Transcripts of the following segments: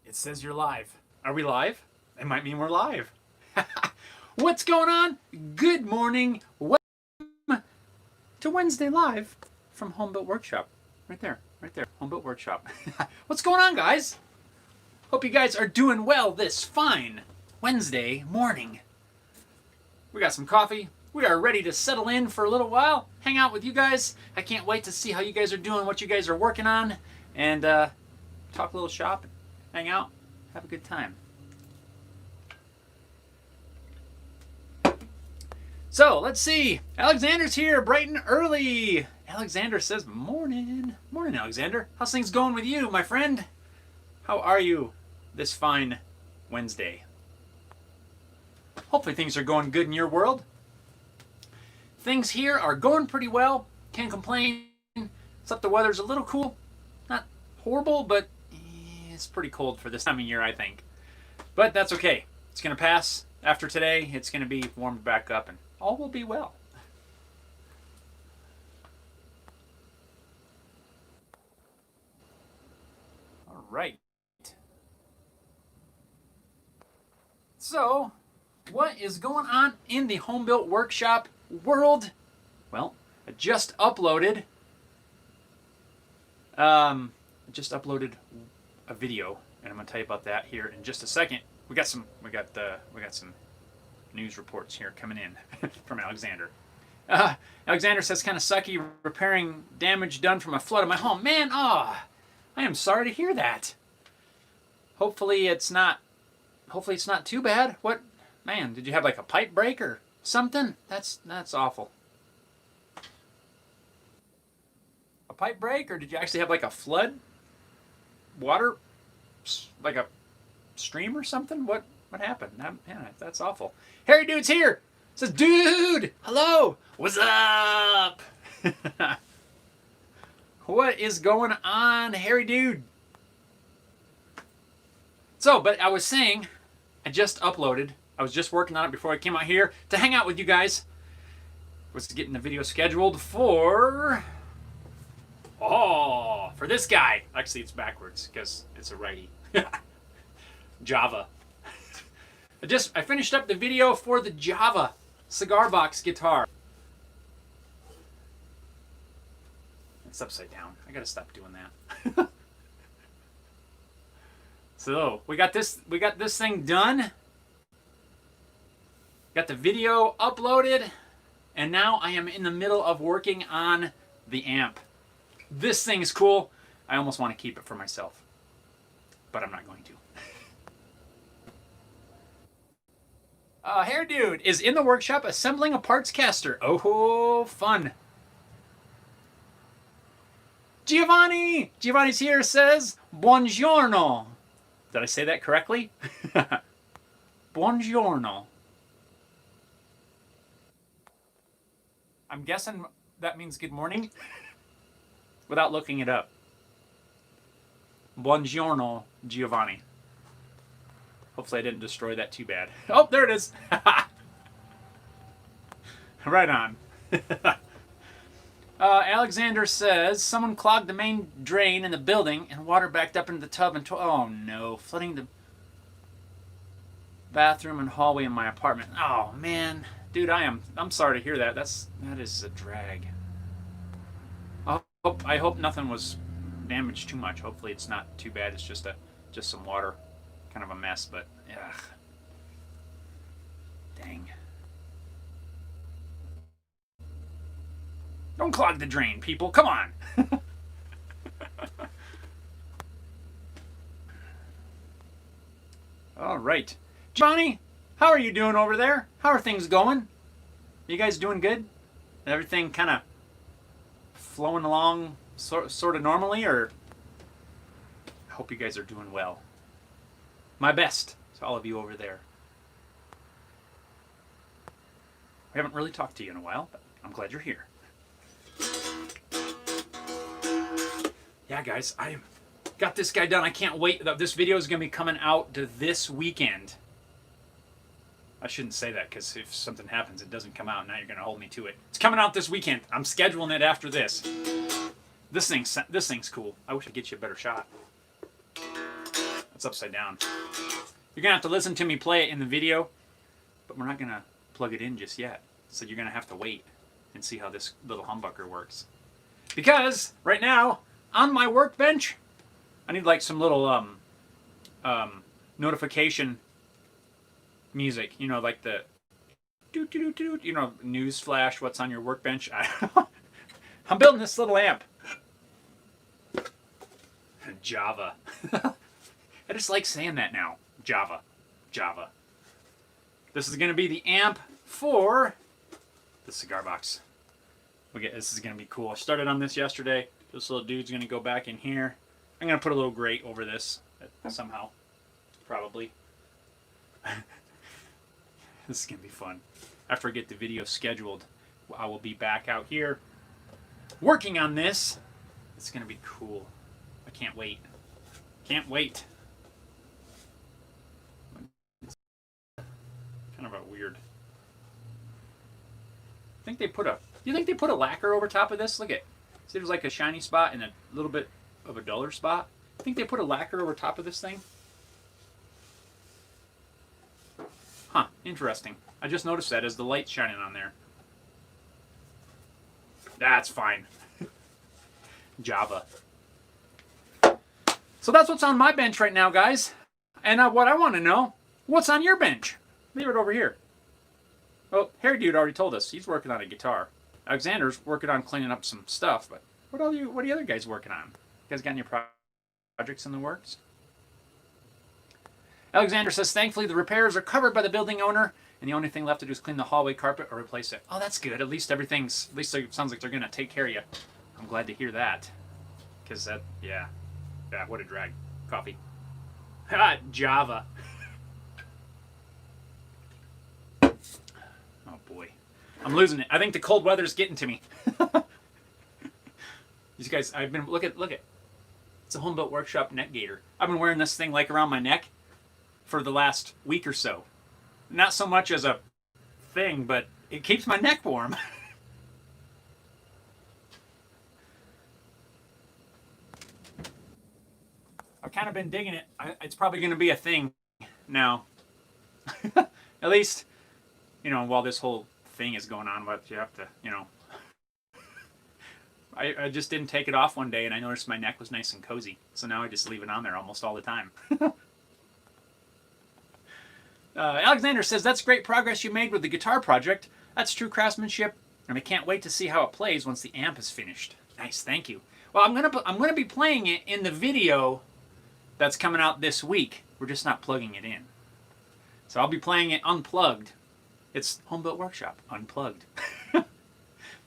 It says you're live. Are we live? It might mean we're live. What's going on? Good morning. Welcome to Wednesday Live from Homebuilt Workshop. Right there. Homebuilt Workshop. What's going on, guys? Hope you guys are doing well this fine Wednesday morning. We got some coffee. We are ready to settle in for a little while, hang out with you guys. I can't wait to see how you guys are doing, what you guys are working on, and talk a little shop, hang out, have a good time. So, let's see. Alexander's here, bright and early. Alexander says, morning. Morning, Alexander. How's things going with you, my friend? How are you this fine Wednesday? Hopefully things are going good in your world. Things here are going pretty well. Can't complain. Except the weather's a little cool. Not horrible, but it's pretty cold for this time of year, I think. But that's okay. It's going to pass. After today, it's going to be warmed back up and all will be well. All right. So, what is going on in the Homebuilt Workshop world? Well, I just uploaded a video, and I'm going to tell you about that here in just a second. We got some news reports here coming in from Alexander. Alexander says, kind of sucky repairing damage done from a flood in my home. Man, I am sorry to hear that. Hopefully it's not too bad. What, man, did you have like a pipe break or something? That's awful. A pipe break, or did you actually have like a flood? Water, like a stream or something? What happened? Man, that's awful. Harry Dude's here. Says, dude, hello. What's up? What is going on, Harry Dude? So, but I was saying, I just uploaded. I was just working on it before I came out here to hang out with you guys. Was getting the video scheduled for this guy. Actually, it's backwards because it's a righty. Java. I finished up the video for the Java cigar box guitar. It's upside down. I gotta stop doing that. So we got this thing done. Got the video uploaded, and now I am in the middle of working on the amp. This thing's cool. I almost want to keep it for myself, but I'm not going to. Hair Dude is in the workshop assembling a parts caster. Oh, fun. Giovanni's here, says, buongiorno. Did I say that correctly? Buongiorno. I'm guessing that means good morning without looking it up. Buongiorno, Giovanni. Hopefully I didn't destroy that too bad. Oh, there it is. Right on. Alexander says, someone clogged the main drain in the building and water backed up into the tub and oh no, flooding the bathroom and hallway in my apartment. Oh man, dude, I'm sorry to hear that. That is a drag. I hope nothing was damaged too much. Hopefully it's not too bad. It's just some water, kind of a mess, but ugh. Dang. Don't clog the drain, people. Come on. All right. Johnny, how are you doing over there? How are things going? You guys doing good? Everything kind of flowing along sort of normally, or? I hope you guys are doing well. My best to all of you over there. We haven't really talked to you in a while, but I'm glad you're here. Yeah, guys, I got this guy done. I can't wait. This video is going to be coming out this weekend. I shouldn't say that because if something happens, it doesn't come out. Now you're going to hold me to it. It's coming out this weekend. I'm scheduling it after this. This thing's cool. I wish I'd get you a better shot. It's upside down. You're going to have to listen to me play it in the video, but we're not going to plug it in just yet. So you're going to have to wait and see how this little humbucker works. Because right now, on my workbench, I need like some little notification music. You know, like the doo-doo-doo-doo, you know, news flash, what's on your workbench. I'm building this little amp. Java. I just like saying that now. Java. Java. This is going to be the amp for the cigar box. This is going to be cool. I started on this yesterday. This little dude's going to go back in here. I'm going to put a little grate over this somehow. Probably. This is going to be fun. After I get the video scheduled, I will be back out here working on this. It's going to be cool. I can't wait. Can't wait. Kind of a weird. Do you think they put a lacquer over top of this? Look at. See, there's like a shiny spot and a little bit of a duller spot. I think they put a lacquer over top of this thing. Huh, interesting. I just noticed that as the light's shining on there. That's fine. Java. So that's what's on my bench right now, guys. And what I want to know, what's on your bench? Leave it over here. Well, Hair Dude already told us. He's working on a guitar. Alexander's working on cleaning up some stuff. But what are the other guys working on? You guys got any projects in the works? Alexander says, thankfully the repairs are covered by the building owner, and the only thing left to do is clean the hallway carpet or replace it. Oh, that's good. At least it sounds like they're going to take care of you. I'm glad to hear that. Because that, yeah, what a drag. Coffee. Java. Oh boy. I'm losing it. I think the cold weather's getting to me. These guys, look at. It's a Homebuilt Workshop neck gaiter. I've been wearing this thing like around my neck for the last week or so. Not so much as a thing, but it keeps my neck warm. I've kind of been digging it. It's probably going to be a thing now. At least, you know, while this whole thing is going on, but you have to, you know. I just didn't take it off one day, and I noticed my neck was nice and cozy. So now I just leave it on there almost all the time. Alexander says, that's great progress you made with the guitar project. That's true craftsmanship, and I can't wait to see how it plays once the amp is finished. Nice, thank you. Well, I'm gonna be playing it in the video that's coming out this week. We're just not plugging it in. So I'll be playing it unplugged. It's Homebuilt Workshop unplugged.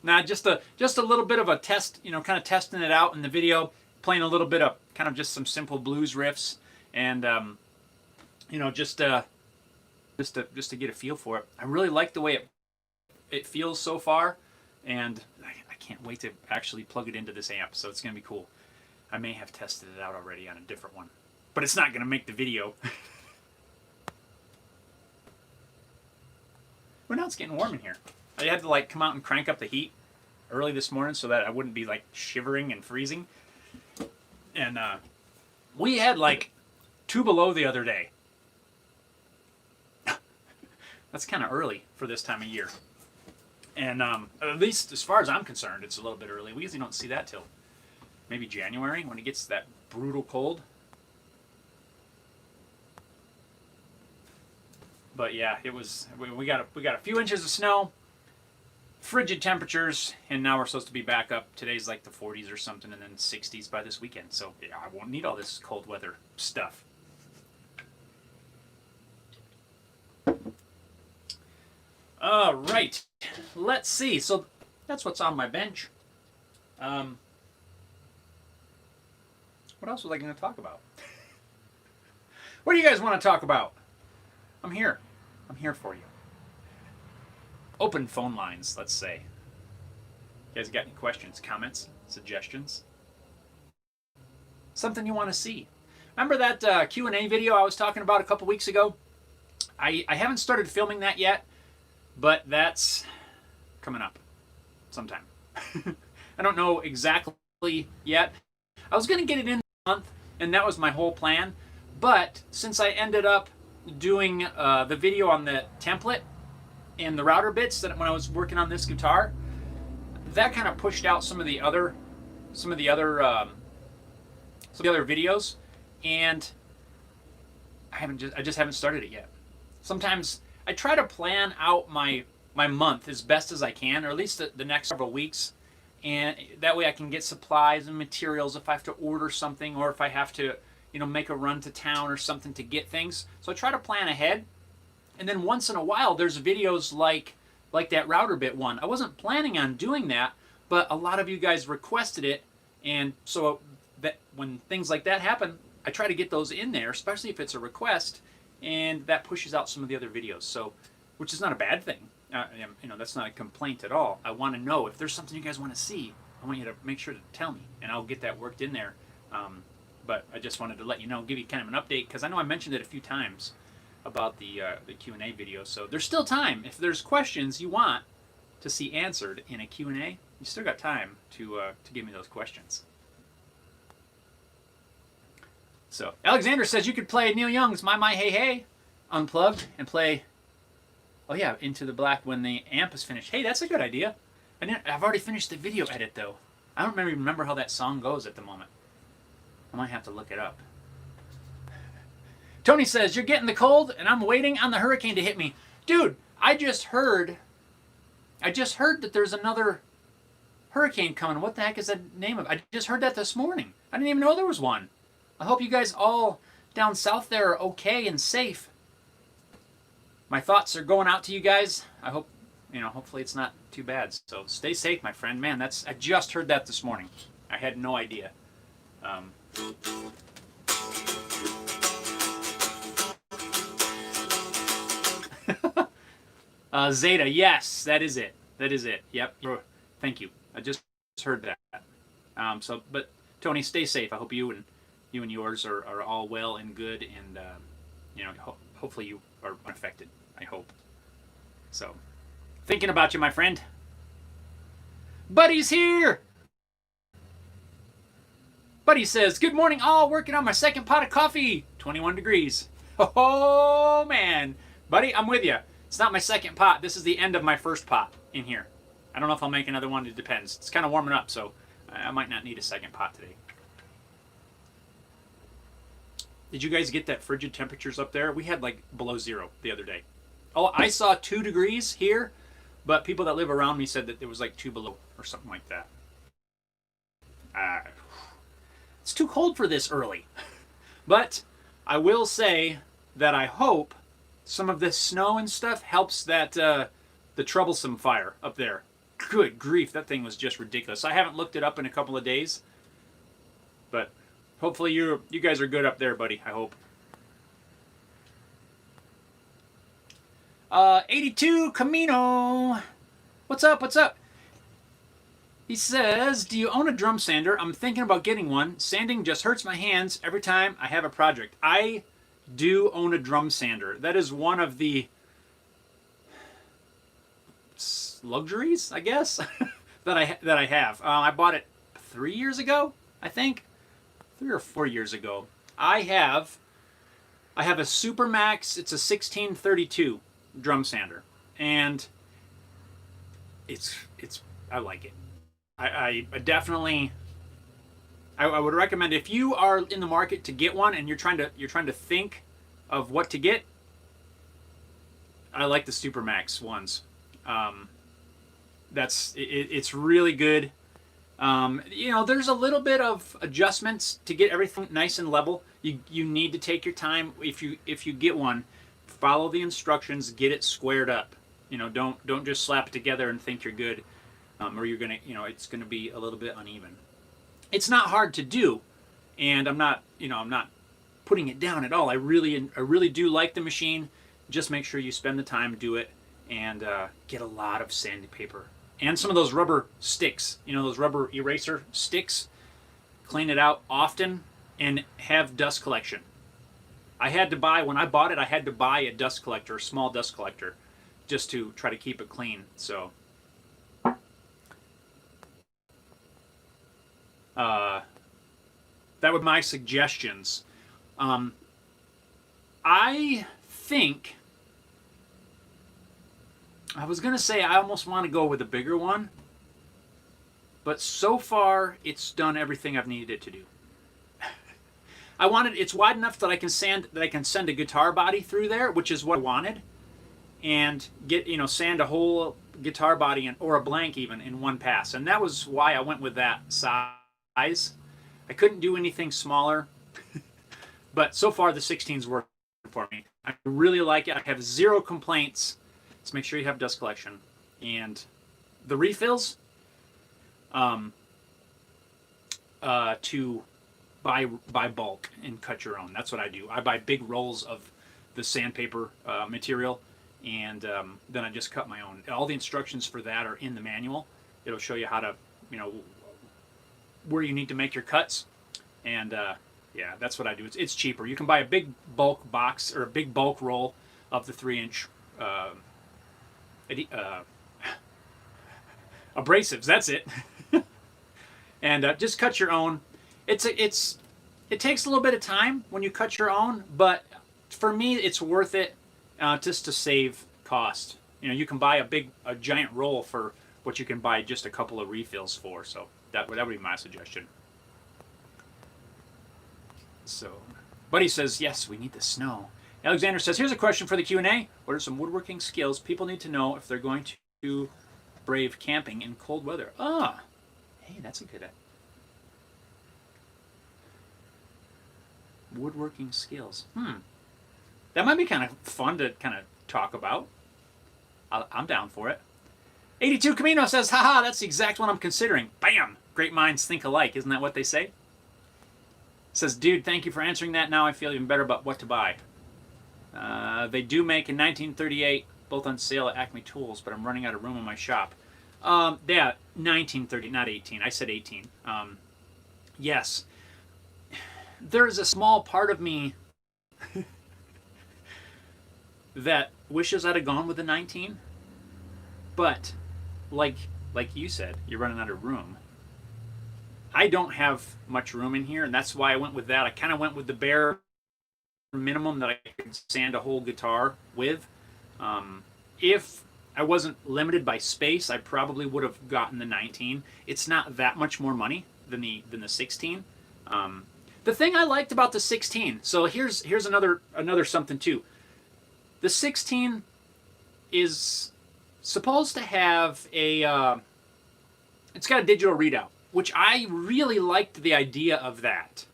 Now, just a little bit of a test, you know, kind of testing it out in the video, playing a little bit of kind of just some simple blues riffs, and you know, just to get a feel for it. I really like the way it feels so far, and I can't wait to actually plug it into this amp. So it's gonna be cool. I may have tested it out already on a different one, but it's not gonna make the video. Well, now it's getting warm in here. I had to like come out and crank up the heat early this morning so that I wouldn't be like shivering and freezing. And we had like 2 below the other day. That's kind of early for this time of year. And at least as far as I'm concerned, it's a little bit early. We usually don't see that till maybe January when it gets that brutal cold. But yeah, it was. We got a few inches of snow, frigid temperatures, and now we're supposed to be back up. Today's like the 40s or something, and then 60s by this weekend. So yeah, I won't need all this cold weather stuff. All right, let's see. So that's what's on my bench. What else was I going to talk about? What do you guys want to talk about? I'm here. I'm here for you. Open phone lines, let's say. You guys got any questions, comments, suggestions? Something you want to see? Remember that Q&A video I was talking about a couple weeks ago? I haven't started filming that yet, but that's coming up sometime. I don't know exactly yet. I was going to get it in this month, and that was my whole plan. But since I ended up doing the video on the template and the router bits that when I was working on this guitar, that kind of pushed out some of the other videos, and I just haven't started it yet. Sometimes I try to plan out my month as best as I can, or at least the next several weeks, and that way I can get supplies and materials if I have to order something, or if I have to, make a run to town or something to get things. So I try to plan ahead, and then once in a while there's videos like that router bit one. I wasn't planning on doing that, but a lot of you guys requested it, and so that when things like that happen, I try to get those in there, especially if it's a request, and that pushes out some of the other videos. So, which is not a bad thing. That's not a complaint at all. I want to know if there's something you guys want to see. I want you to make sure to tell me, and I'll get that worked in there. But I just wanted to let you know, give you kind of an update, because I know I mentioned it a few times about the Q&A video. So there's still time. If there's questions you want to see answered in a Q&A, you still got time to give me those questions. So Alexander says you could play Neil Young's My Hey Hey unplugged and play, oh yeah, Into the Black when the amp is finished. Hey, that's a good idea. I've already finished the video edit though. I don't remember how that song goes at the moment. I might have to look it up. Tony says, you're getting the cold and I'm waiting on the hurricane to hit me. Dude, I just heard that there's another hurricane coming. What the heck is the name of it? I just heard that this morning. I didn't even know there was one. I hope you guys all down south there are okay and safe. My thoughts are going out to you guys. I hope, hopefully it's not too bad. So stay safe, my friend. Man, I just heard that this morning. I had no idea. Zeta, yes, that is it. That is it. Yep. Thank you. I just heard that. But Tony, stay safe. I hope you and yours are all well and good, and hopefully you are unaffected. I hope. So, thinking about you, my friend. Buddy's here. Buddy says, good morning all, working on my second pot of coffee. 21 degrees. Oh man. Buddy, I'm with you. It's not my second pot. This is the end of my first pot in here. I don't know if I'll make another one. It depends. It's kind of warming up, so I might not need a second pot today. Did you guys get that frigid temperatures up there? We had like below zero the other day. Oh, I saw 2 degrees here, but people that live around me said that it was like 2 below or something like that. It's too cold for this early. But I will say that I hope some of this snow and stuff helps that the troublesome fire up there. Good grief, that thing was just ridiculous. I haven't looked it up in a couple of days, but hopefully you guys are good up there, buddy. I hope. 82 Camino. What's up? What's up? He says, do you own a drum sander? I'm thinking about getting one. Sanding just hurts my hands every time I have a project. I do own a drum sander. That is one of the luxuries, I guess, that I have. I bought it 3 years ago, I think. 3 or 4 years ago. I have a Supermax. It's a 1632 drum sander, and I like it. I definitely I would recommend, if you are in the market to get one and you're trying to think of what to get, I like the Supermax ones. It's really good. There's a little bit of adjustments to get everything nice and level. You need to take your time. If you get one, follow the instructions, get it squared up. Don't just slap it together and think you're good, or you're gonna, it's gonna be a little bit uneven. It's not hard to do, and I'm not putting it down at all. I really do like the machine. Just make sure you spend the time, do it, and get a lot of sandpaper. And some of those rubber sticks, those rubber eraser sticks, clean it out often and have dust collection. When I bought it, I had to buy a dust collector, a small dust collector, just to try to keep it clean. So, that were my suggestions. I think, I was going to say I almost want to go with a bigger one, but so far it's done everything I've needed it to do. It's wide enough that I can send a guitar body through there, which is what I wanted, and get, sand a whole guitar body or a blank even in one pass. And that was why I went with that size. I couldn't do anything smaller, but so far the 16's working for me. I really like it. I have zero complaints. Let's make sure you have dust collection. And the refills, to buy bulk and cut your own. That's what I do. I buy big rolls of the sandpaper material, and then I just cut my own. All the instructions for that are in the manual. It'll show you how to, where you need to make your cuts, and yeah, that's what I do. It's cheaper. You can buy a big bulk box or a big bulk roll of the 3-inch abrasives. That's it. And just cut your own. It takes a little bit of time when you cut your own, but for me, it's worth it just to save cost. You can buy a giant roll for what you can buy just a couple of refills for. So that would be my suggestion. So, Buddy says, yes, we need the snow. Alexander says, here's a question for the Q&A. What are some woodworking skills people need to know if they're going to brave camping in cold weather? Hey, that's a good idea. Woodworking skills. That might be kind of fun to kind of talk about. I'm down for it. 82 Camino says, haha, that's the exact one I'm considering. Bam! Great minds think alike. Isn't that what they say? Says, dude, thank you for answering that. Now I feel even better about what to buy. They do make in 1938, both on sale at Acme Tools, but I'm running out of room in my shop. Yeah, 1930, not 18. I said 18. Yes. There's a small part of me that wishes I'd have gone with the 19, but like you said, you're running out of room. I don't have much room in here, and that's why I went with that. I kind of went with the bare minimum that I could sand a whole guitar with. If I wasn't limited by space, I probably would have gotten the 19. It's not that much more money than the 16. The thing I liked about the 16, so here's another something too. The 16 is supposed to have it's got a digital readout, which I really liked the idea of that.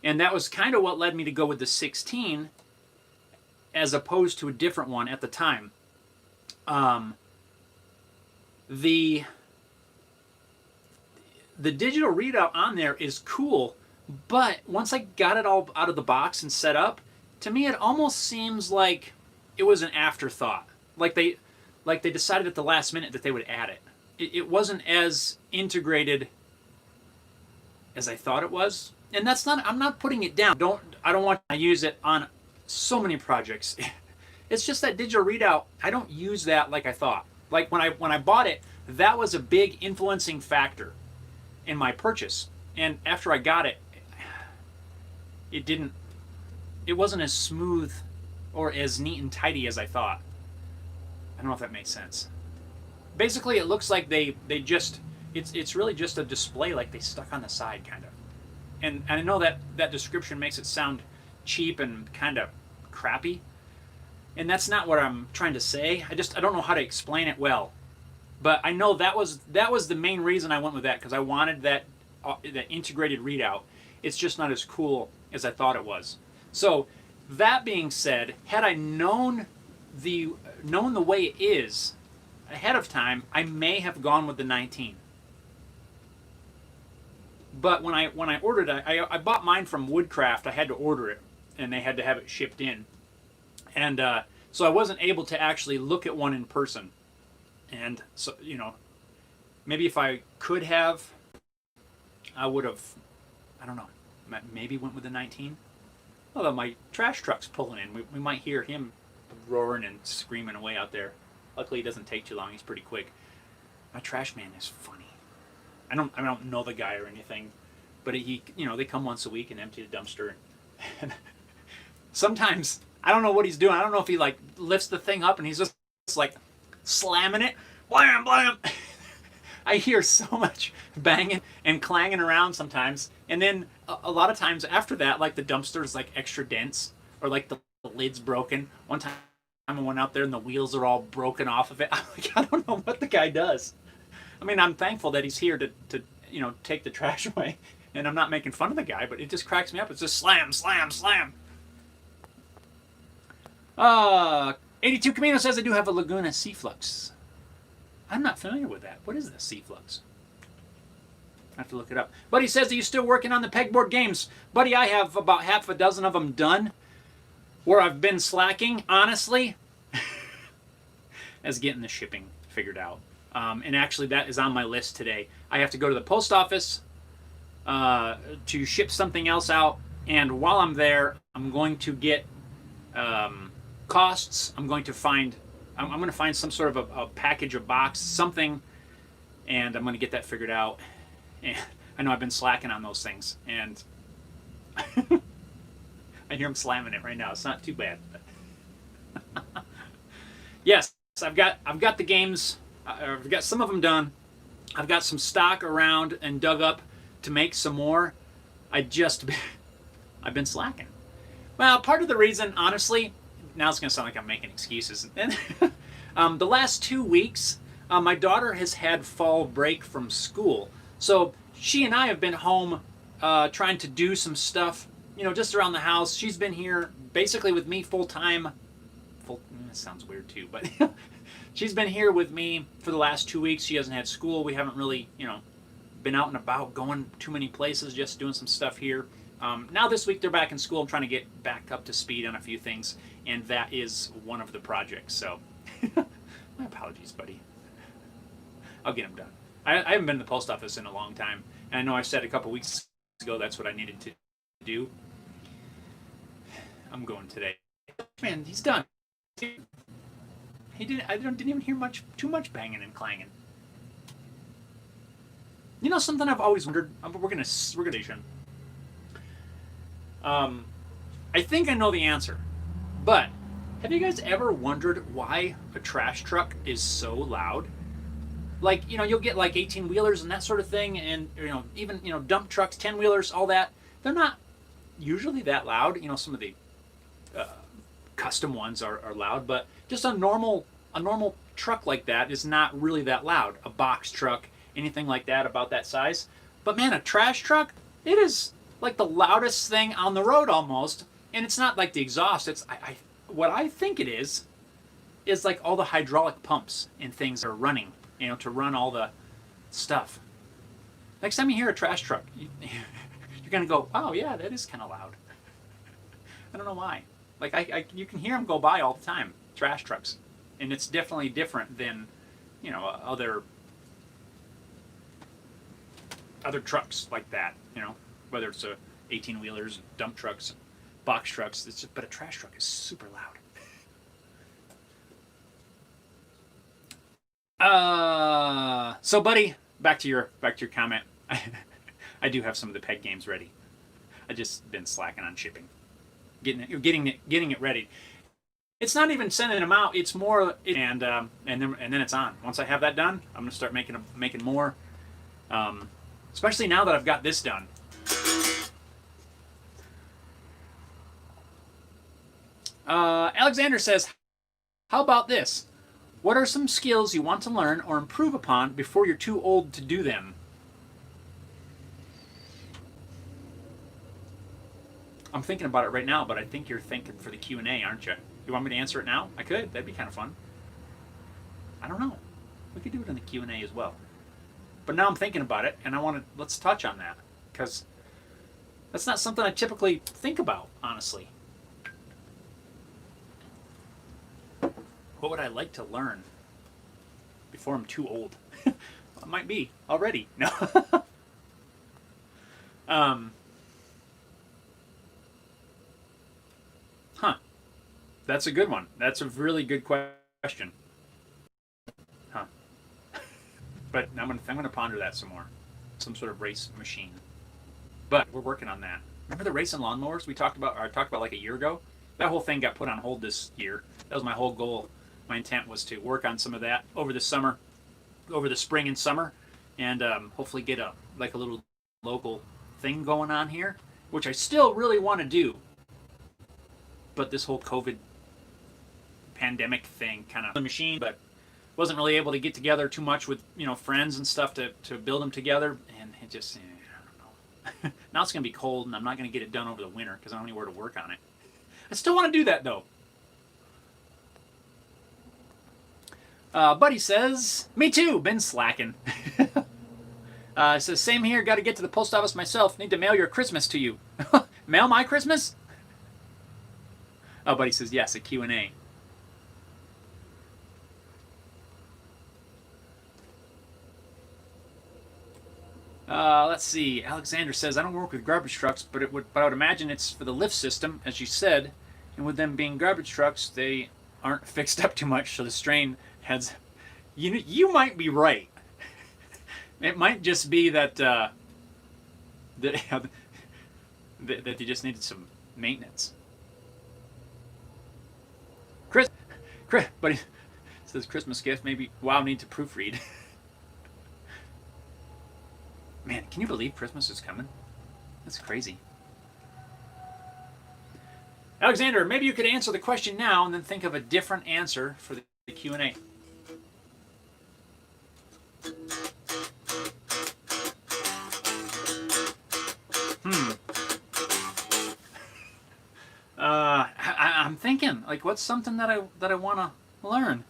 And that was kind of what led me to go with the 16 as opposed to a different one at the time. The digital readout on there is cool, but once I got it all out of the box and set up, to me it almost seems like it was an afterthought. Like they decided at the last minute that they would add it. It wasn't as integrated as I thought it was. And that's not, I'm not putting it down. I don't want to use it on so many projects. It's just that digital readout, I don't use that like I thought. Like when I bought it, that was a big influencing factor in my purchase. And after I got it, it wasn't as smooth or as neat and tidy as I thought. I don't know if that makes sense. Basically, it looks like it's really just a display like they stuck on the side, kind of. And I know that description makes it sound cheap and kind of crappy. And that's not what I'm trying to say. I don't know how to explain it well. But I know that was the main reason I went with that, because I wanted that integrated readout. It's just not as cool as I thought it was. So that being said, had I known the way it is ahead of time, I may have gone with the 19. But when I ordered it, I bought mine from Woodcraft. I had to order it, and they had to have it shipped in. And so I wasn't able to actually look at one in person. And so, maybe if I could have, I would have, I don't know, maybe went with the 19. Although my trash truck's pulling in. We might hear him roaring and screaming away out there. Luckily, it doesn't take too long. He's pretty quick. My trash man is funny. I don't know the guy or anything, but they come once a week and empty the dumpster. And sometimes I don't know what he's doing. I don't know if he like lifts the thing up and he's just like slamming it. Blam, blam. I hear so much banging and clanging around sometimes. And then a lot of times after that, like the dumpster's like extra dense or like the lid's broken. One time I went out there and the wheels are all broken off of it. I'm like, I don't know what the guy does. I mean, I'm thankful that he's here to take the trash away. And I'm not making fun of the guy, but it just cracks me up. It's just slam, slam, slam. 82 Camino says I do have a Laguna Seaflux. I'm not familiar with that. What is this Seaflux? I have to look it up. Buddy says, are you still working on the pegboard games? Buddy, I have about half a dozen of them done. Where I've been slacking, honestly, is getting the shipping figured out. And actually, that is on my list today. I have to go to the post office to ship something else out. And while I'm there, I'm going to get costs. I'm going to find some sort of a package, a box, something, and I'm going to get that figured out. And I know I've been slacking on those things, and I hear him slamming it right now. It's not too bad. Yes, I've got the games. I've got some of them done. I've got some stock around and dug up to make some more. I've been slacking. Well, part of the reason, honestly, now it's going to sound like I'm making excuses. The last 2 weeks, my daughter has had fall break from school. So she and I have been home trying to do some stuff, just around the house. She's been here basically with me full time. That sounds weird too, but she's been here with me for the last 2 weeks. She hasn't had school. We haven't really, been out and about, going too many places, just doing some stuff here. Now this week they're back in school. I'm trying to get back up to speed on a few things, and that is one of the projects. So my apologies, buddy. I'll get them done. I haven't been to the post office in a long time, and I know I said a couple weeks ago that's what I needed to do. I'm going today. Man, he's done. He didn't. I didn't even hear too much banging and clanging. Something I've always wondered. We're gonna. I think I know the answer, but have you guys ever wondered why a trash truck is so loud? Like, you'll get like 18-wheelers and that sort of thing, and even dump trucks, 10-wheelers, all that. They're not usually that loud. Some of the custom ones are loud, but just a normal truck like that is not really that loud. A box truck, anything like that about that size. But man, a trash truck, it is like the loudest thing on the road almost. And it's not like the exhaust. It's what I think it is like all the hydraulic pumps and things are running, to run all the stuff. Next time you hear a trash truck, you're gonna go, "Wow, yeah, that is kind of loud." I don't know why. Like you can hear them go by all the time, trash trucks, and it's definitely different than, other trucks like that. Whether it's 18-wheelers, dump trucks, box trucks. But a trash truck is super loud. So buddy, back to your comment. I do have some of the peg games ready. I just been slacking on shipping, getting it ready. It's not even sending them out. It's more and then it's on. Once I have that done, I'm gonna start making more. Especially now that I've got this done. Alexander says, how about this? What are some skills you want to learn or improve upon before you're too old to do them? I'm thinking about it right now, but I think you're thinking for the Q&A, aren't you? You want me to answer it now? I could. That'd be kind of fun. I don't know. We could do it in the Q&A as well. But now I'm thinking about it, and let's touch on that, because that's not something I typically think about, honestly. What would I like to learn before I'm too old? Well, it might be already. No. That's a good one. That's a really good question. But I'm gonna ponder that some more. Some sort of race machine. But we're working on that. Remember the racing lawnmowers I talked about like a year ago? that whole thing got put on hold this year. That was my whole goal. My intent was to work on some of that over the summer, over the spring and summer, and hopefully get a little local thing going on here, which I still really want to do. But this whole COVID pandemic thing kind of the machine, but wasn't really able to get together too much with friends and stuff to build them together, and it just I don't know. Now it's gonna be cold, and I'm not gonna get it done over the winter because I don't have anywhere to work on it. I still want to do that though. Buddy says, me too, been slacking. Says, same here, got to get to the post office myself. Need to mail your Christmas to you. Mail my Christmas? Oh, Buddy says, yes, a Q&A. Let's see. Alexander says, I don't work with garbage trucks, but I would imagine it's for the lift system, as you said. And with them being garbage trucks, they aren't fixed up too much, so the strain heads. You might be right. It might just be that that you just needed some maintenance. But he says Christmas gift. Maybe WoW need to proofread. Man, can you believe Christmas is coming? That's crazy. Alexander, maybe you could answer the question now and then think of a different answer for the Q&A. I'm thinking, like, what's something that I want to learn?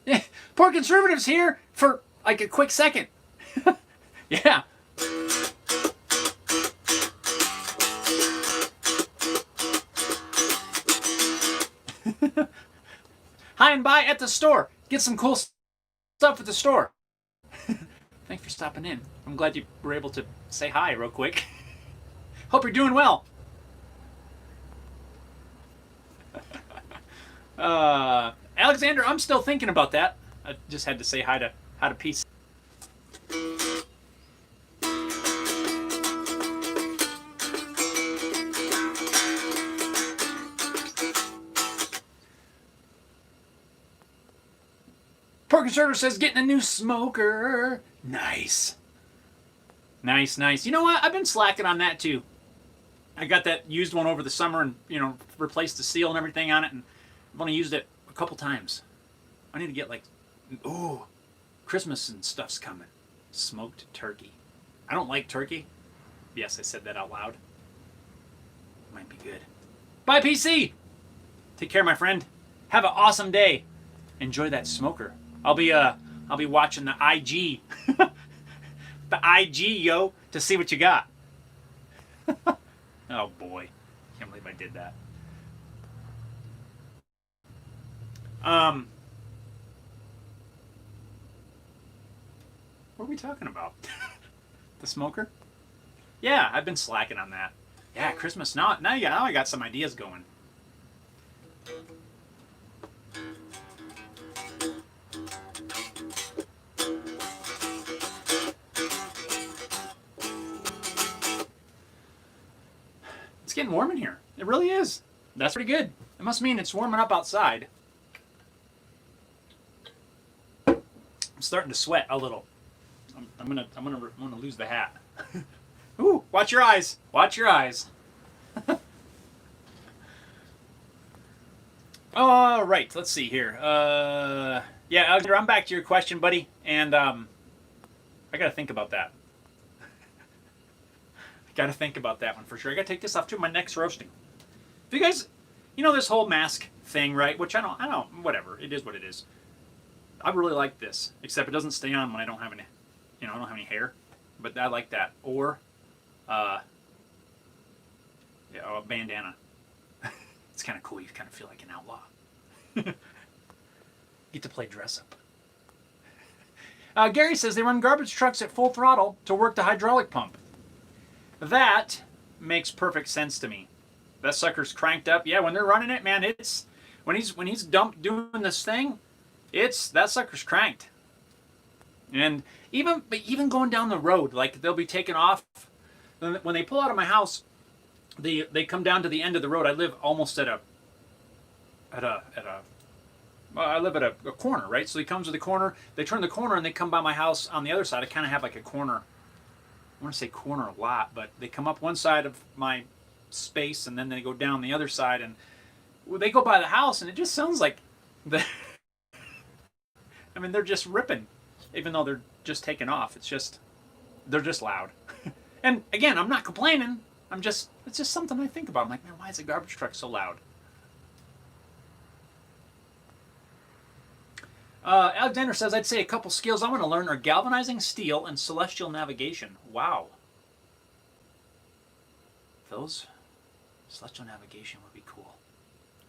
Yeah, poor conservatives here for like a quick second. Yeah. Hi and bye at the store. Get some cool stuff at the store. Thanks for stopping in. I'm glad you were able to say hi real quick. Hope you're doing well. Alexander, I'm still thinking about that. I just had to say hi to Peace. Poor conservative says getting a new smoker. Nice. Nice. You know what? I've been slacking on that too. I got that used one over the summer and, replaced the seal and everything on it, and I've only used it a couple times. I need to get Christmas and stuff's coming. Smoked turkey. I don't like turkey. Yes, I said that out loud. Might be good. Bye, PC! Take care, my friend. Have an awesome day. Enjoy that smoker. I'll be watching the IG. The IG, yo, to see what you got. Oh boy. Can't believe I did that. What are we talking about? The smoker? Yeah, I've been slacking on that. Yeah, Christmas. Now I got some ideas going. It's getting warm in here. It really is. That's pretty good. It must mean it's warming up outside. I'm starting to sweat a little. I'm gonna lose the hat. Ooh, watch your eyes. Watch your eyes. All right, let's see here. Yeah, Alexander, I'm back to your question, buddy, and I gotta think about that. Got to think about that one for sure. I got to take this off too. My neck's roasting. If you guys, this whole mask thing, right? Which I don't. Whatever. It is what it is. I really like this, except it doesn't stay on when I don't have any, I don't have any hair. But I like that. Or, a bandana. It's kind of cool. You kind of feel like an outlaw. Get to play dress up. Gary says they run garbage trucks at full throttle to work the hydraulic pump. That makes perfect sense to me. That sucker's cranked up. Yeah, when they're running it, man, it's when he's doing this thing, that sucker's cranked. And even going down the road, like they'll be taking off when they pull out of my house. they come down to the end of the road. I live almost at a well, I live at a corner, right? So he comes to the corner. They turn the corner and they come by my house on the other side. I kind of have like a corner. I want to say corner a lot, but they come up one side of my space and then they go down the other side, and they go by the house, and it just sounds like the. I mean, they're just ripping, even though they're just taking off. They're just loud. And again, I'm not complaining. It's just something I think about. I'm like, man, why is a garbage truck so loud? Alexander says, I'd say a couple skills I want to learn are galvanizing steel and celestial navigation. Wow. Those celestial navigation would be cool.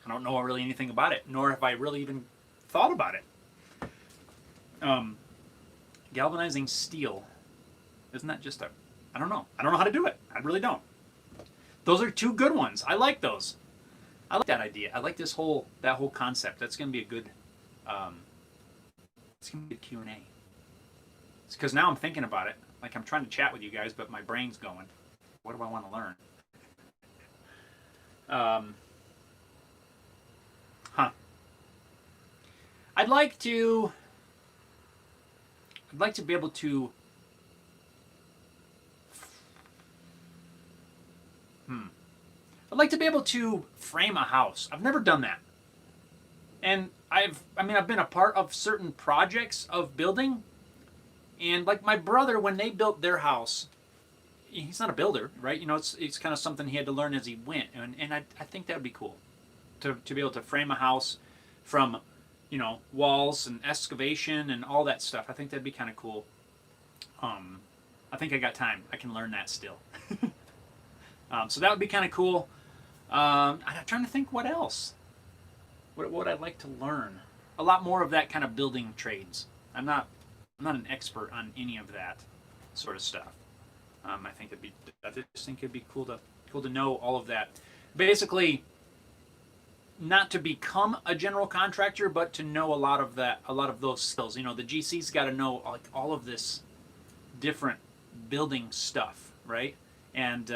I don't know really anything about it, nor have I really even thought about it. Galvanizing steel. Isn't that just I don't know. I don't know how to do it. I really don't. Those are two good ones. I like those. I like that idea. I like that whole concept. That's going to be a good, it's going to be a Q&A. It's because now I'm thinking about it. Like I'm trying to chat with you guys, but my brain's going, what do I want to learn? I'd like to be able to I'd like to be able to frame a house. I've never done that. And I've been a part of certain projects of building, and like my brother, when they built their house, he's not a builder, right? You know, it's kind of something he had to learn as he went, and I think that would be cool to be able to frame a house from, you know, walls and excavation and all that stuff. I think that'd be kind of cool. I think I got time. I can learn that still. So that would be kind of cool. I'm trying to think what else. What I'd like to learn. A lot more of that kind of building trades. I'm not an expert on any of that sort of stuff. I just think it'd be cool to know all of that. Basically, not to become a general contractor, but to know a lot of those skills. You know, the GC's got to know like all of this different building stuff, right? And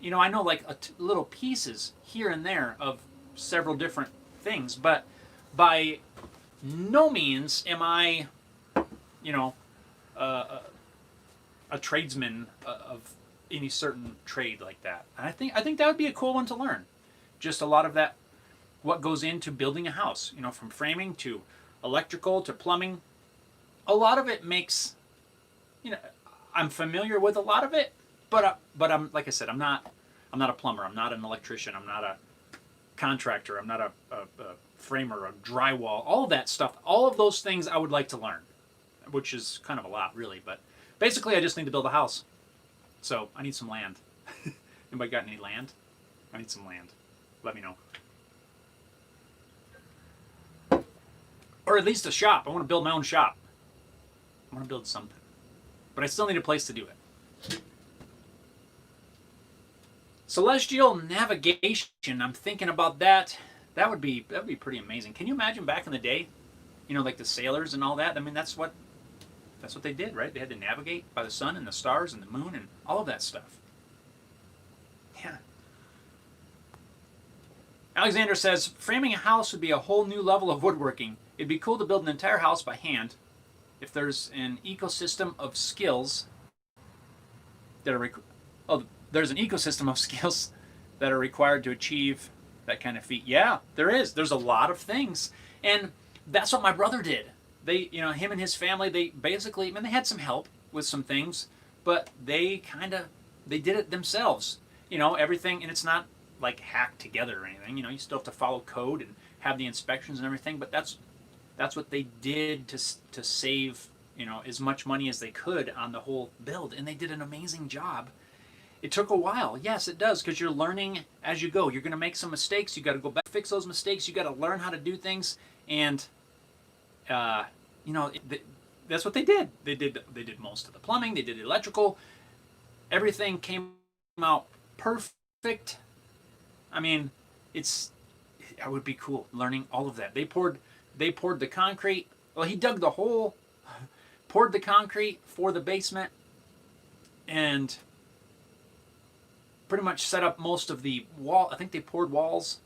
you know, I know like little pieces here and there of several different things, but by no means am I, you know, a tradesman of any certain trade like that. And I think that would be a cool one to learn. Just a lot of that, what goes into building a house, you know, from framing to electrical to plumbing. A lot of it makes, you know, I'm familiar with a lot of it, but I'm, like I said, I'm not a plumber, I'm not an electrician, I'm not a contractor, I'm not a framer, a drywall, all of that stuff. All of those things I would like to learn, which is kind of a lot, really. But basically, I just need to build a house. So I need some land. Anybody got any land? I need some land. Let me know. Or at least a shop. I want to build my own shop. I want to build something. But I still need a place to do it. Celestial navigation. I'm thinking about that. That would be pretty amazing. Can you imagine back in the day? You know, like the sailors and all that. I mean, that's what they did, right? They had to navigate by the sun and the stars and the moon and all of that stuff. Yeah. Alexander says, framing a house would be a whole new level of woodworking. It'd be cool to build an entire house by hand if there's an ecosystem of skills that are there's an ecosystem of skills that are required to achieve that kind of feat. Yeah, there is. There's a lot of things. And that's what my brother did. They, you know, him and his family, they basically, I mean, they had some help with some things, but they did it themselves. You know, everything, and it's not like hacked together or anything. You know, you still have to follow code and have the inspections and everything, but that's what they did to save, you know, as much money as they could on the whole build, and they did an amazing job. It took a while. Yes, it does, because you're learning as you go. You're going to make some mistakes. You got to go back, fix those mistakes. You got to learn how to do things, and you know, that's what they did. They did most of the plumbing. They did the electrical. Everything came out perfect. I mean, it would be cool learning all of that. They poured the concrete. Well, he dug the hole, poured the concrete for the basement, and pretty much set up most of the wall. I think they poured walls.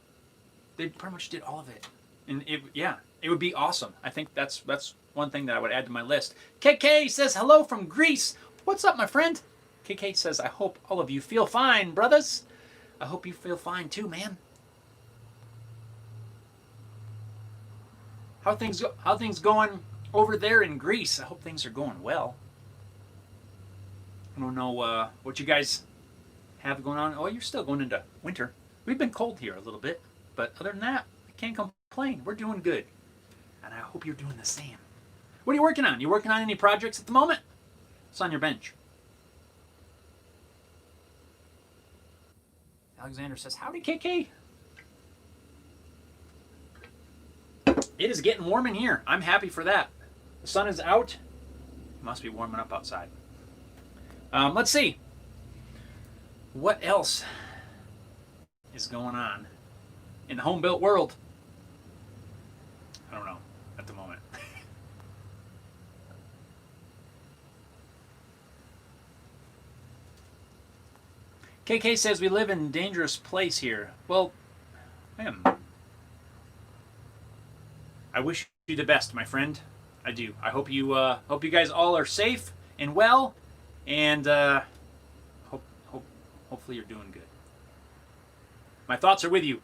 They pretty much did all of it. And it would be awesome. I think that's one thing that I would add to my list. KK says, hello from Greece. What's up, my friend? KK says, I hope all of you feel fine, brothers. I hope you feel fine too, man. How things going over there in Greece? I hope things are going well. I don't know what you guys have going on. Oh, you're still going into winter. We've been cold here a little bit, but other than that, I can't complain. We're doing good. And I hope you're doing the same. What are you working on? You working on any projects at the moment? What's on your bench? Alexander says, howdy, KK. It is getting warm in here. I'm happy for that. The sun is out. It must be warming up outside. Let's see. What else is going on in the home-built world? I don't know at the moment. KK says we live in a dangerous place here. Well, I wish you the best, my friend. I do. I hope you guys all are safe and well, and hopefully you're doing good. My thoughts are with you.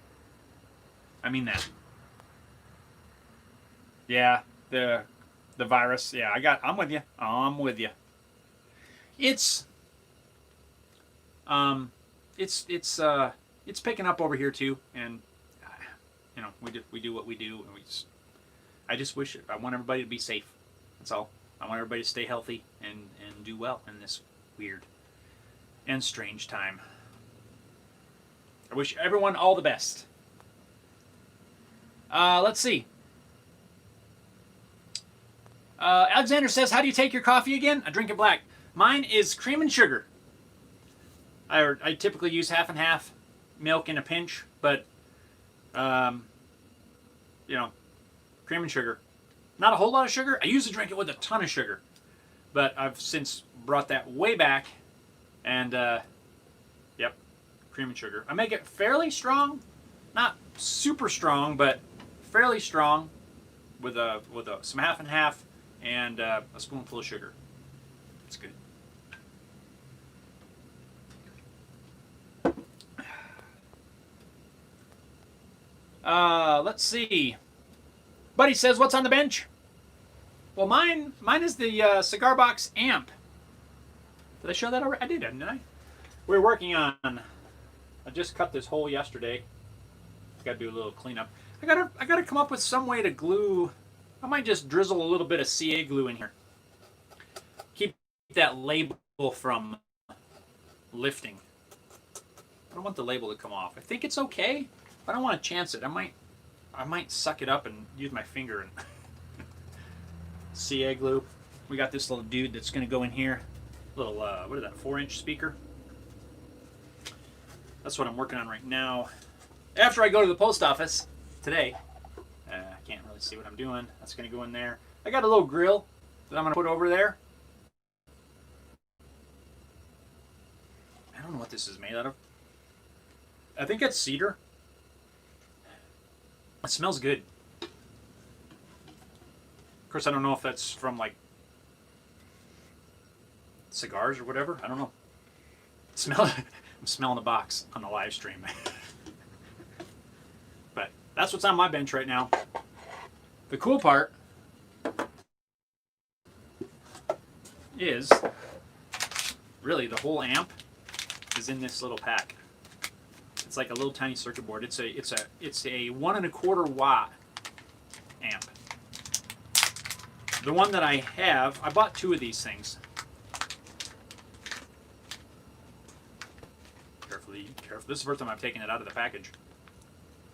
I mean that. Yeah, the virus. Yeah, I'm with you. I'm with you. It's picking up over here too, and we do what we do, and I just wish I want everybody to be safe. That's all. I want everybody to stay healthy and do well in this weird and strange time. I wish everyone all the best. Let's see. Alexander says, how do you take your coffee again? I drink it black. Mine is cream and sugar. I typically use half and half, milk in a pinch, but, cream and sugar. Not a whole lot of sugar. I used to drink it with a ton of sugar, but I've since brought that way back, and, cream and sugar. I make it fairly strong, not super strong, but fairly strong, with some half and half and a spoonful of sugar. It's good. Let's see. Buddy says, what's on the bench? Well, mine is the cigar box amp. Did I show that already? I did, didn't I? We're working on. I just cut this hole yesterday. Got to do a little cleanup. I gotta come up with some way to glue. I might just drizzle a little bit of CA glue in here. Keep that label from lifting. I don't want the label to come off. I think it's okay. I don't want to chance it. I might suck it up and use my finger and CA glue. We got this little dude that's going to go in here. Little, what is that, 4-inch speaker? That's what I'm working on right now. After I go to the post office today, I can't really see what I'm doing. That's going to go in there. I got a little grill that I'm going to put over there. I don't know what this is made out of. I think it's cedar. It smells good. Of course, I don't know if that's from like cigars or whatever. I don't know. I'm smelling the box on the live stream. But that's what's on my bench right now. The cool part is really the whole amp is in this little pack. It's like a little tiny circuit board. It's a 1 1/4 watt amp. The one that I have, I bought 2 of these things. Carefully, careful. This is the first time I've taken it out of the package.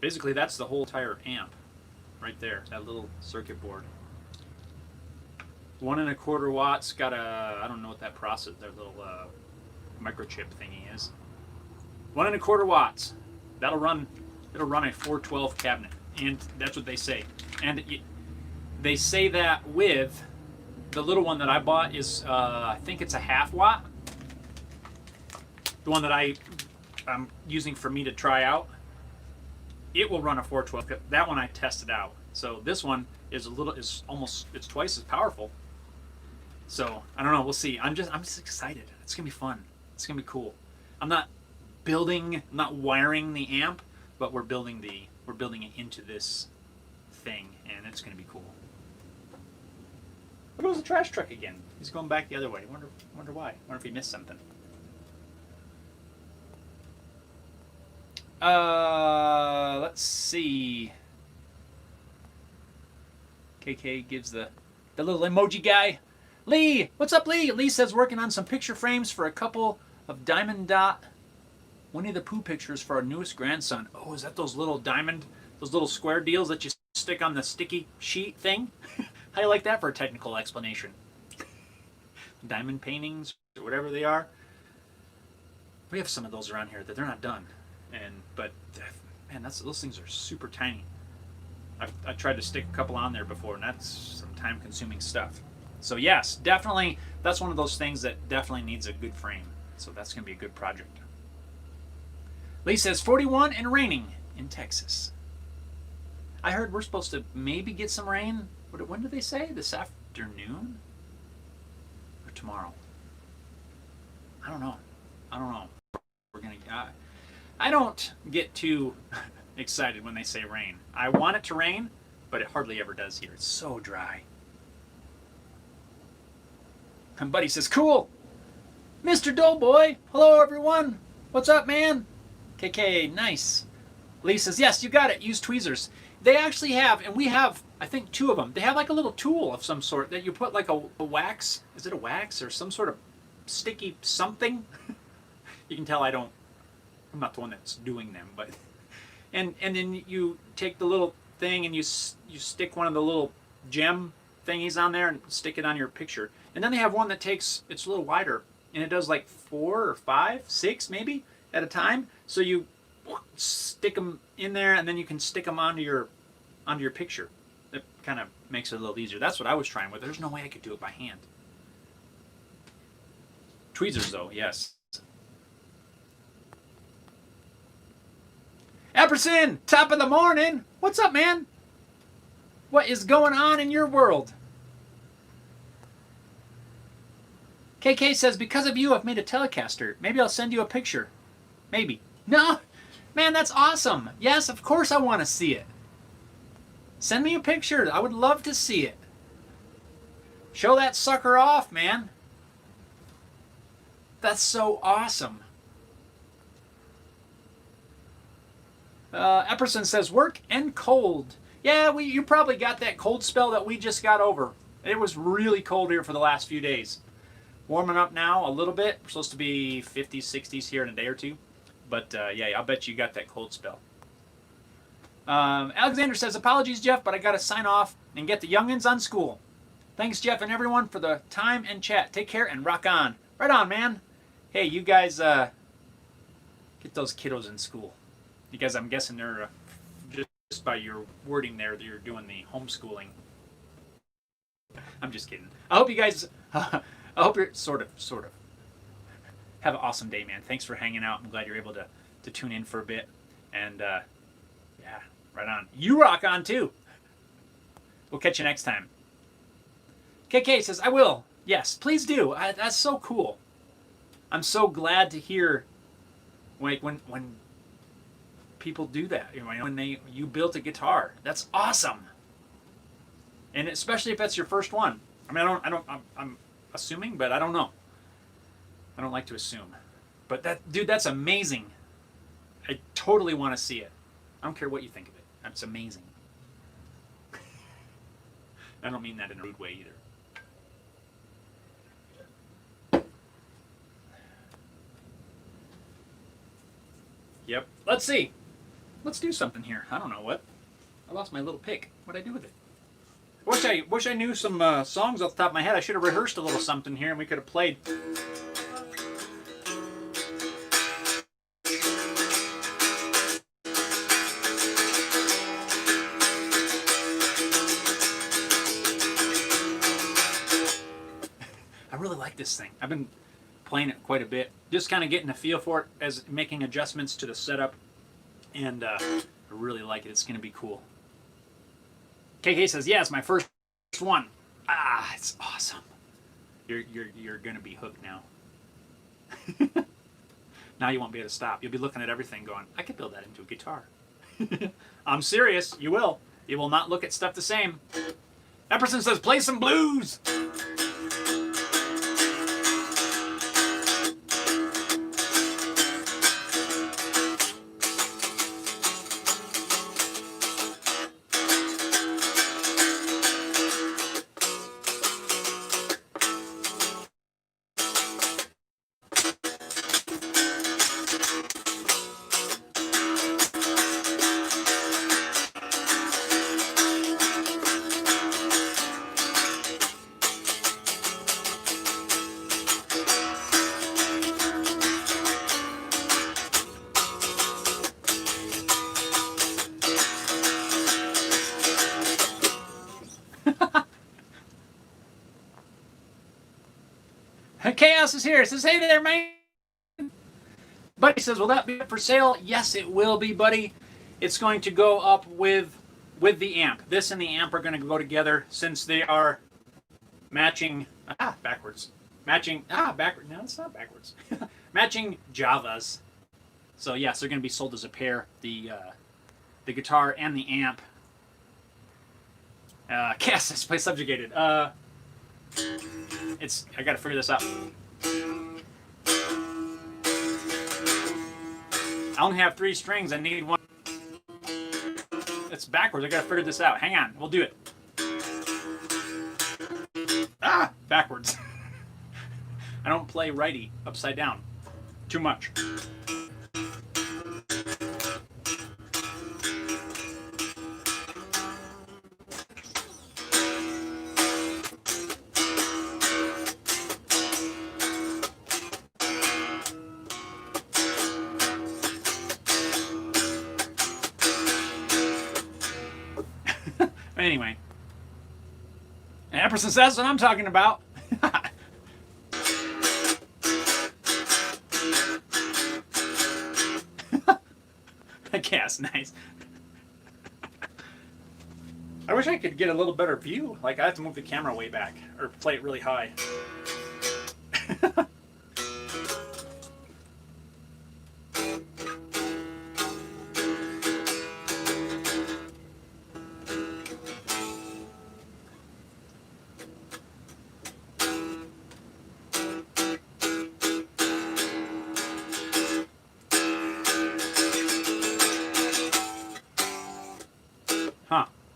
Basically, that's the whole entire amp, right there. That little circuit board. 1 1/4 watts. Got a, I don't know what that process, their little microchip thingy is. 1 1/4 watts. It'll run a 412 cabinet, and that's what they say. And they say that with the little one that I bought is I think it's a 1/2 watt. The one that I I'm using for me to try out, it will run a 412. That one I tested out. So this one is it's twice as powerful. So I don't know. We'll see. I'm just excited. It's gonna be fun. It's gonna be cool. I'm not wiring the amp, but we're building it into this thing, and it's gonna be cool. There goes the trash truck again. He's going back the other way. Wonder why. Wonder if he missed something. Let's see. KK gives the little emoji guy. Lee, what's up, Lee? Lee says working on some picture frames for a couple of Diamond Dot Winnie the Pooh pictures for our newest grandson. Oh, is that those little square deals that you stick on the sticky sheet thing? How do you like that for a technical explanation? Diamond paintings or whatever they are. We have some of those around here that they're not done, but man, those things are super tiny. I tried to stick a couple on there before, and that's some time-consuming stuff. So yes, definitely, that's one of those things that definitely needs a good frame. So that's going to be a good project. Lee says 41 and raining in Texas. I heard we're supposed to maybe get some rain. When did they say? This afternoon? Or tomorrow? I don't know. We're going to... I don't get too excited when they say rain. I want it to rain, but it hardly ever does here. It's so dry. And Buddy says, cool. Mr. Doughboy, hello everyone. What's up, man? KK, nice. Lee says, yes, you got it. Use tweezers. They actually have, and we have, I think, 2 of them. They have like a little tool of some sort that you put like a wax. Is it a wax or some sort of sticky something? You can tell I'm not the one that's doing them, but and then you take the little thing and you stick one of the little gem thingies on there and stick it on your picture. And then they have one that it's a little wider, and it does like 4 or 5, 6 maybe at a time. So you stick them in there, and then you can stick them onto your picture. It kind of makes it a little easier. That's what I was trying with. There's no way I could do it by hand. Tweezers though, yes. Epperson, top of the morning. What's up, man? What is going on in your world? KK says, because of you, I've made a Telecaster. Maybe I'll send you a picture. Maybe. No, man, that's awesome. Yes, of course I want to see it. Send me a picture. I would love to see it. Show that sucker off, man. That's so awesome. Epperson says, work and cold. Yeah, you probably got that cold spell that we just got over. It was really cold here for the last few days. Warming up now a little bit. We're supposed to be 50s, 60s here in a day or two. But yeah, I'll bet you got that cold spell. Alexander says, apologies, Jeff, but I got to sign off and get the youngins on school. Thanks, Jeff, and everyone for the time and chat. Take care and rock on. Right on, man. Hey, you guys get those kiddos in school. Because I'm guessing they're, just by your wording there, that you're doing the homeschooling. I'm just kidding. I hope you guys, I hope you're sort of, have an awesome day, man. Thanks for hanging out. I'm glad you're able to tune in for a bit. And, yeah, right on. You rock on, too. We'll catch you next time. KK says, I will. Yes, please do. That's so cool. I'm so glad to hear when people do that. When you built a guitar. That's awesome. And especially if that's your first one. I mean, I'm assuming, but I don't know. I don't like to assume. But that's amazing. I totally want to see it. I don't care what you think of it. That's amazing. I don't mean that in a rude way either. Yep. Let's see. Let's do something here. I don't know what. I lost my little pick. What'd I do with it? Wish I knew some songs off the top of my head. I should have rehearsed a little something here and we could have played. I really like this thing. I've been playing it quite a bit. Just kind of getting a feel for it as making adjustments to the setup. And I really like it. It's going to be cool. KK says, yeah, it's my first one. Ah, it's awesome. You're going to be hooked now. Now you won't be able to stop. You'll be looking at everything going, I could build that into a guitar. I'm serious. You will. You will not look at stuff the same. Epperson says, play some blues. Chaos is here. It says, hey there, man. Buddy says, will that be up for sale? Yes, it will be, buddy. It's going to go up with the amp. This and the amp are going to go together since they are matching. Backwards. Matching. Backwards. No, it's not backwards. Matching Javas. So yes, they're going to be sold as a pair. The guitar and the amp. Chaos says, play subjugated. I gotta figure this out. I only have 3 strings. I need 1. It's backwards. I gotta figure this out. Hang on. We'll do it. Backwards. I don't play righty upside down. Too much. Anyway, Epperson says that's what I'm talking about. I guess, nice. I wish I could get a little better view. Like, I have to move the camera way back or play it really high.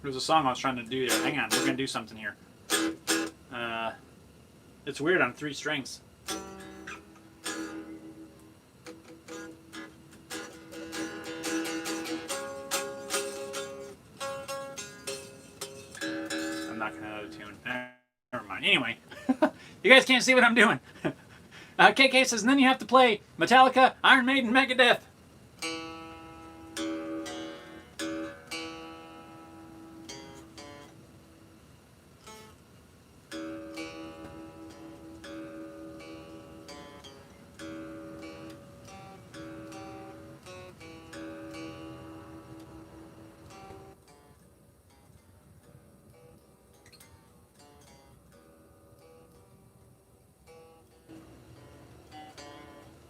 There's a song I was trying to do there. Hang on, we're going to do something here. It's weird on 3 strings. I'm not going to auto-tune. Never mind. Anyway, you guys can't see what I'm doing. KK says, and then you have to play Metallica, Iron Maiden, Megadeth.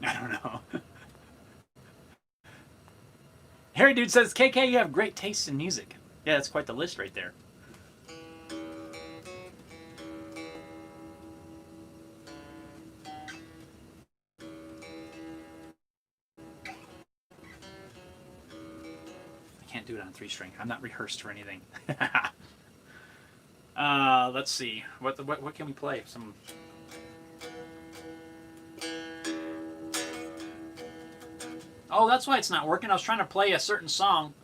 I don't know. Harry Dude says, KK, you have great taste in music. Yeah, that's quite the list right there. I can't do it on 3-string. I'm not rehearsed for anything. Let's see. What can we play? Some... Oh, that's why it's not working. I was trying to play a certain song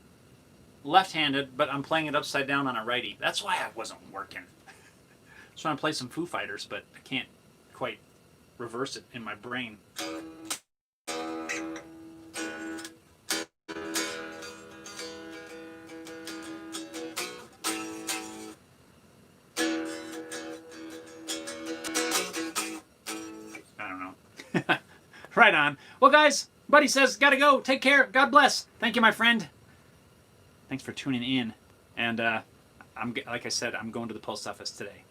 left-handed, but I'm playing it upside down on a righty. That's why it wasn't working. I was trying to play some Foo Fighters, but I can't quite reverse it in my brain. I don't know. Right on. Well, guys, buddy says, gotta go. Take care. God bless. Thank you, my friend. Thanks for tuning in. And like I said, I'm going to the post office today.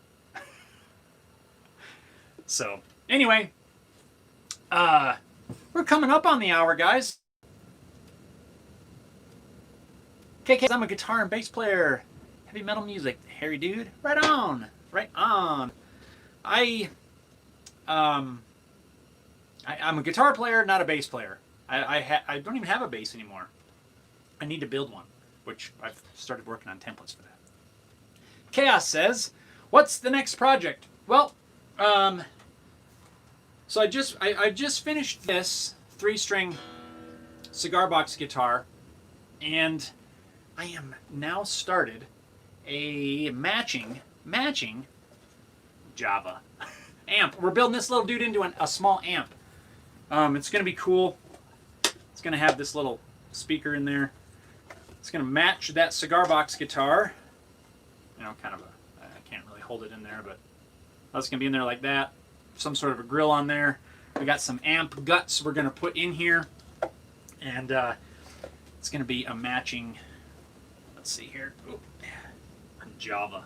So, anyway, we're coming up on the hour, guys. KK, I'm a guitar and bass player. Heavy metal music. Hairy dude. Right on. Right on. I'm a guitar player, not a bass player. I don't even have a bass anymore. I need to build one, which I've started working on templates for that. Chaos says, what's the next project? Well, so I just finished this 3-string cigar box guitar, and I am now started a matching Java amp. We're building this little dude into a small amp. It's going to be cool. It's going to have this little speaker in there. It's going to match that cigar box guitar. You know, kind of I can't really hold it in there, but that's going to be in there like that. Some sort of a grill on there. We got some amp guts we're going to put in here. And it's going to be a matching, let's see here, Java.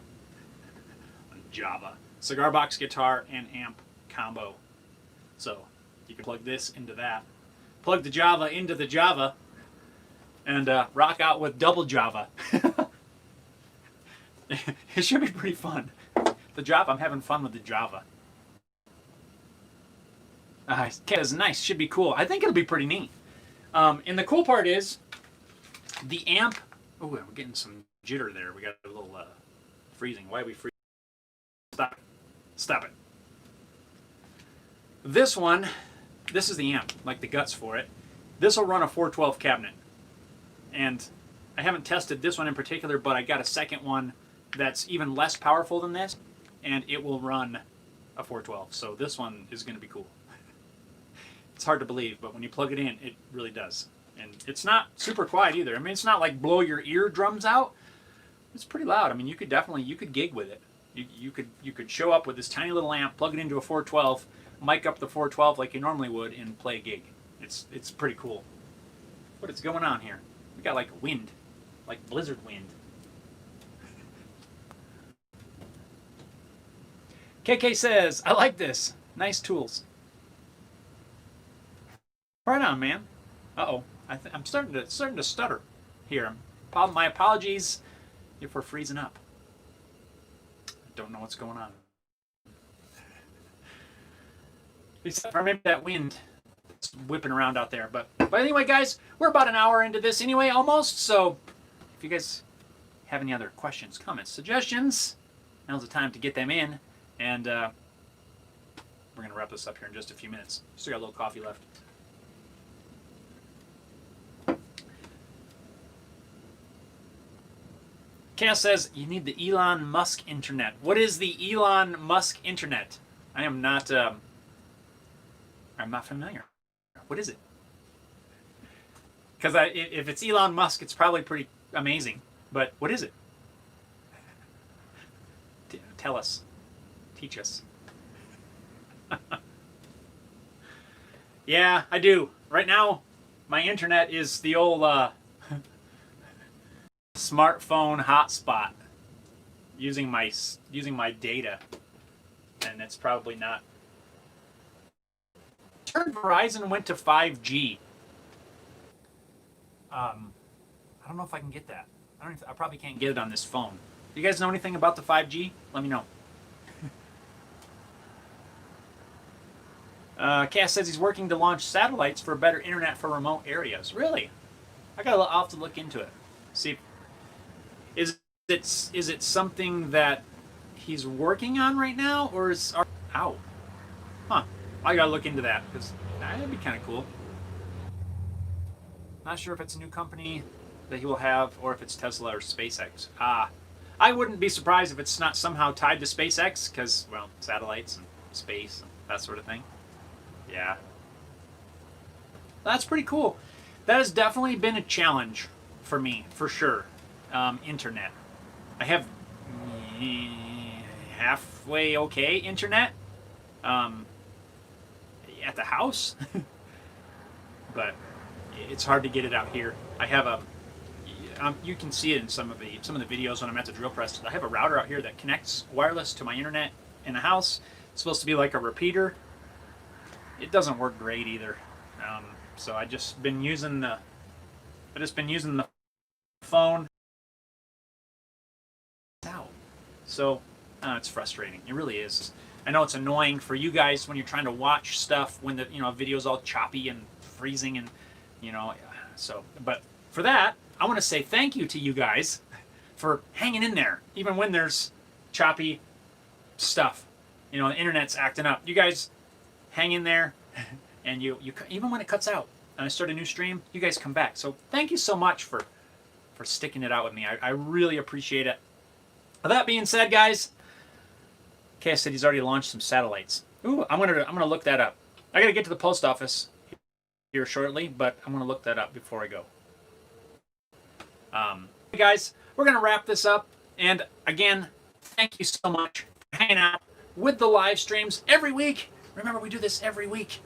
Cigar box guitar and amp combo. So you can plug this into that. Plug the Java into the Java and rock out with double Java. It should be pretty fun. The Java, I'm having fun with the Java. Okay, that's nice. Should be cool. I think it'll be pretty neat. And the cool part is the amp. Oh, we're getting some jitter there. We got a little freezing. Why are we freezing? Stop it. Stop it. This one, this is the amp, like the guts for it. This will run a 412 cabinet. And I haven't tested this one in particular, but I got a second one that's even less powerful than this, and it will run a 412. So this one is going to be cool. It's hard to believe, but when you plug it in, it really does. And it's not super quiet either. I mean, it's not like blow your eardrums out. It's pretty loud. I mean, you could gig with it. You could show up with this tiny little amp, plug it into a 412, mic up the 412 like you normally would, and play a gig. It's pretty cool. What is going on here? We got like wind, like blizzard wind. KK says, I like this. Nice tools. Right on, man. Uh-oh. I'm starting to stutter here. My apologies if we're freezing up. I don't know what's going on. Except for maybe that wind that's whipping around out there. But anyway, guys, we're about an hour into this anyway, almost. So if you guys have any other questions, comments, suggestions, now's the time to get them in. And we're going to wrap this up here in just a few minutes. Still got a little coffee left. Chaos says, you need the Elon Musk internet. What is the Elon Musk internet? I'm not familiar. What is it? Because if it's Elon Musk, it's probably pretty amazing. But what is it? Tell us. Teach us. Yeah, I do. Right now, my internet is the old smartphone hotspot using my data, and it's probably not. Verizon went to 5G. I don't know if I can get that. I probably can't get it on this phone. Do you guys know anything about the 5G? Let me know. Cass says he's working to launch satellites for better internet for remote areas. Really? I'll have to look into it. See, is it something that he's working on right now, or is ow? Huh? I gotta look into that because that'd be kind of cool. Not sure if it's a new company that he will have, or if it's Tesla or SpaceX. I wouldn't be surprised if it's not somehow tied to SpaceX, because, well, satellites and space and that sort of thing. Yeah. That's pretty cool. That has definitely been a challenge for me, for sure. Internet. I have halfway okay internet at the house. but it's hard to get it out here. I have a you can see it in some of the videos when I'm at the drill press. I have a router out here that connects wireless to my internet in the house. It's supposed to be like a repeater. It doesn't work great either. So I just been using the phone out. So it's frustrating. It really is. I know it's annoying for you guys when you're trying to watch stuff when the video's all choppy and freezing and so. But for that, I want to say thank you to you guys for hanging in there, even when there's choppy stuff. The internet's acting up. You guys hang in there, and you even when it cuts out and I start a new stream, you guys come back. So thank you so much for sticking it out with me. I really appreciate it. With that being said, guys, Cass said he's already launched some satellites. Ooh, I'm gonna look that up. I gotta get to the post office here shortly, but I'm gonna look that up before I go. Guys, we're gonna wrap this up, and again, thank you so much for hanging out with the live streams every week. Remember, we do this every week.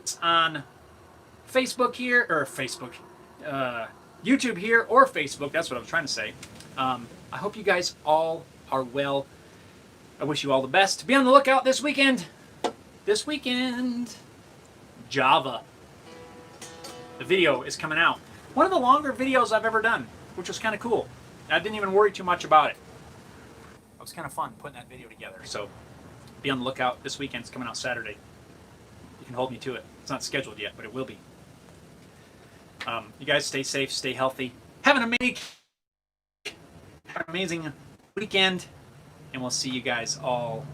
It's on Facebook here, or YouTube here, or Facebook. That's what I was trying to say. I hope you guys all are well. I wish you all the best. Be on the lookout this weekend. Java. The video is coming out. One of the longer videos I've ever done, which was kind of cool. I didn't even worry too much about it. It was kind of fun putting that video together. So be on the lookout this weekend. It's coming out Saturday. You can hold me to it. It's not scheduled yet, but it will be. You guys stay safe, stay healthy. Have an amazing weekend, and we'll see you guys all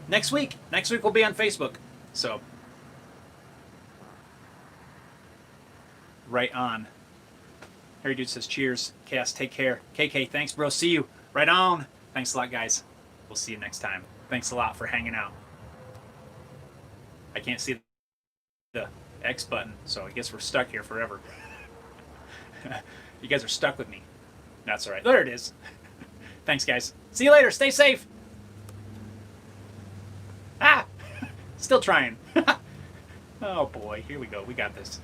next week. Next week we'll be on Facebook. So right on. Harry Dude says cheers. Chaos, take care. KK, thanks, bro. See you. Right on. Thanks a lot, guys. We'll see you next time. Thanks a lot for hanging out. I can't see the X button, so I guess we're stuck here forever. You guys are stuck with me. That's all right. There it is. Thanks, guys. See you later. Stay safe. Still trying. Oh, boy. Here we go. We got this.